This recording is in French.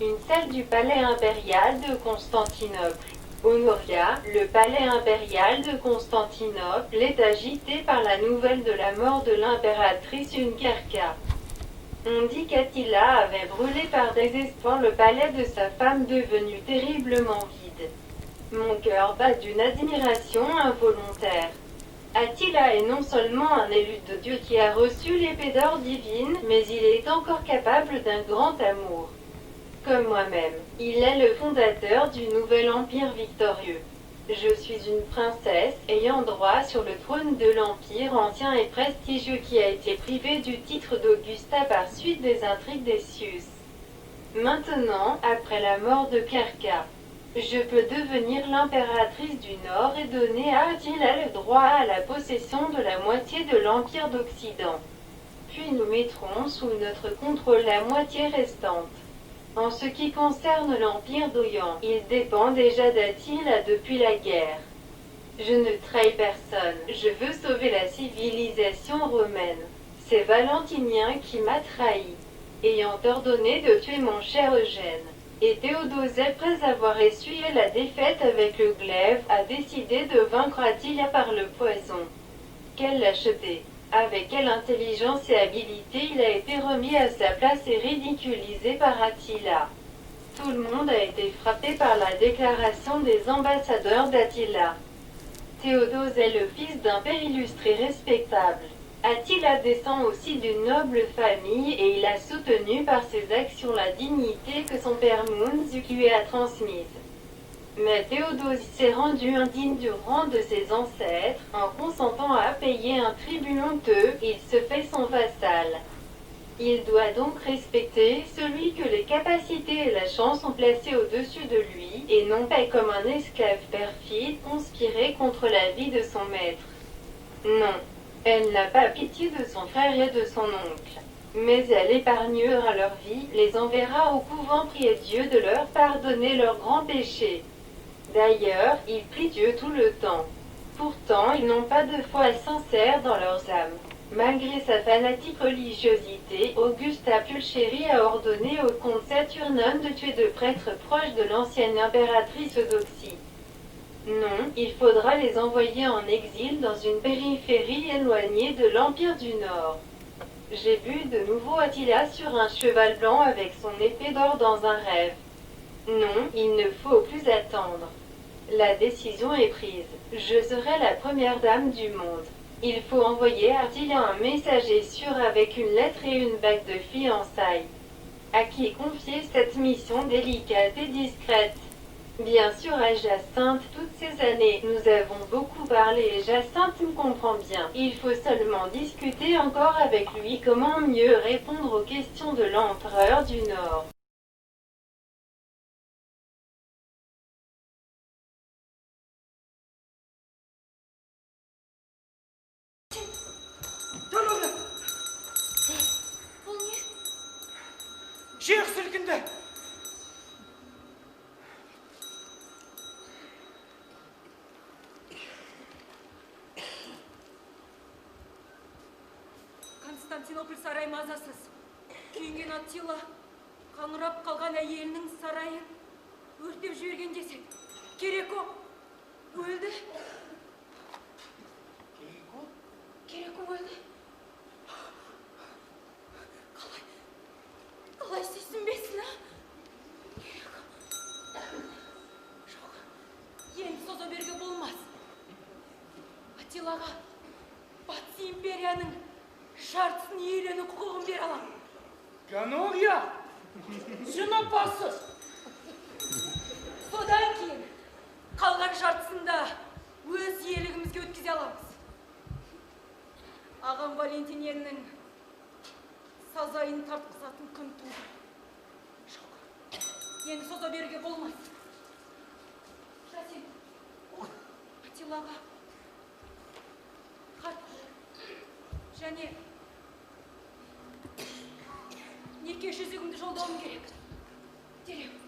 Une salle du palais impérial de Constantinople. Honoria, le palais impérial de Constantinople est agité par la nouvelle de la mort de l'impératrice Hungarka. On dit qu'Attila avait brûlé par désespoir le palais de sa femme devenue terriblement vide. Mon cœur bat d'une admiration involontaire. Attila est non seulement un élu de Dieu qui a reçu l'épée d'or divine, mais il est encore capable d'un grand amour. Comme moi-même, il est le fondateur du nouvel empire victorieux. Je suis une princesse ayant droit sur le trône de l'empire ancien et prestigieux qui a été privé du titre d'Augusta par suite des intrigues d'Essius. Maintenant, après la mort de Carca, je peux devenir l'impératrice du Nord et donner à Attila le droit à la possession de la moitié de l'empire d'Occident. Puis nous mettrons sous notre contrôle la moitié restante. En ce qui concerne l'Empire d'Orient, il dépend déjà d'Attila depuis la guerre. Je ne trahis personne, je veux sauver la civilisation romaine. C'est Valentinien qui m'a trahi, ayant ordonné de tuer mon cher Eugène. Et Théodose, après avoir essuyé la défaite avec le glaive, a décidé de vaincre Attila par le poison. Quelle lâcheté! Avec quelle intelligence et habileté il a été remis à sa place et ridiculisé par Attila. Tout le monde a été frappé par la déclaration des ambassadeurs d'Attila. Théodose est le fils d'un père illustré respectable. Attila descend aussi d'une noble famille et il a soutenu par ses actions la dignité que son père Munzuk lui a transmise. Mais Théodose s'est rendu indigne du rang de ses ancêtres, en consentant à payer un tribut honteux, il se fait son vassal. Il doit donc respecter celui que les capacités et la chance ont placé au-dessus de lui, et non pas comme un esclave perfide conspiré contre la vie de son maître. Non, elle n'a pas pitié de son frère et de son oncle. Mais elle épargnera leur vie, les enverra au couvent prier Dieu de leur pardonner leurs grands péchés. D'ailleurs, ils prient Dieu tout le temps. Pourtant, ils n'ont pas de foi sincère dans leurs âmes. Malgré sa fanatique religiosité, Augusta Pulchérie a ordonné au comte Saturnin de tuer deux prêtres proches de l'ancienne impératrice Eudoxie. Non, il faudra les envoyer en exil dans une périphérie éloignée de l'Empire du Nord. J'ai vu de nouveau Attila sur un cheval blanc avec son épée d'or dans un rêve. Non, il ne faut plus attendre. La décision est prise. Je serai la première dame du monde. Il faut envoyer à Attila un messager sûr avec une lettre et une bague de fiançailles. À qui confier cette mission délicate et discrète? Bien sûr à Jacinthe, toutes ces années, nous avons beaucoup parlé et Jacinthe me comprend bien. Il faut seulement discuter encore avec lui comment mieux répondre aux questions de l'empereur du Nord. Жер сілкінді. Константинополь сарай мазасыз. Күйінген Аттила қаңырап қалған әйелінің сарайын өртеп жіберген десек. Кереко өлді. Кереко өлді. Қалай сүйсінбесін, а? Жоқ, енді соза берге болмаз. Аттилаға Батыс империяның шартысын иелену құқығын бере алам. Ганория, жынапасыз. Содан кейін қалған жартысында өз иелігімізге өткізе аламыз. Ағам Валентиненің сазайын тартқызатын күн туды. Жоқ, енді соза беруге болмас. Жасен, Аттилаға хат және неке жүзігімді жолдауым керек. Дереу.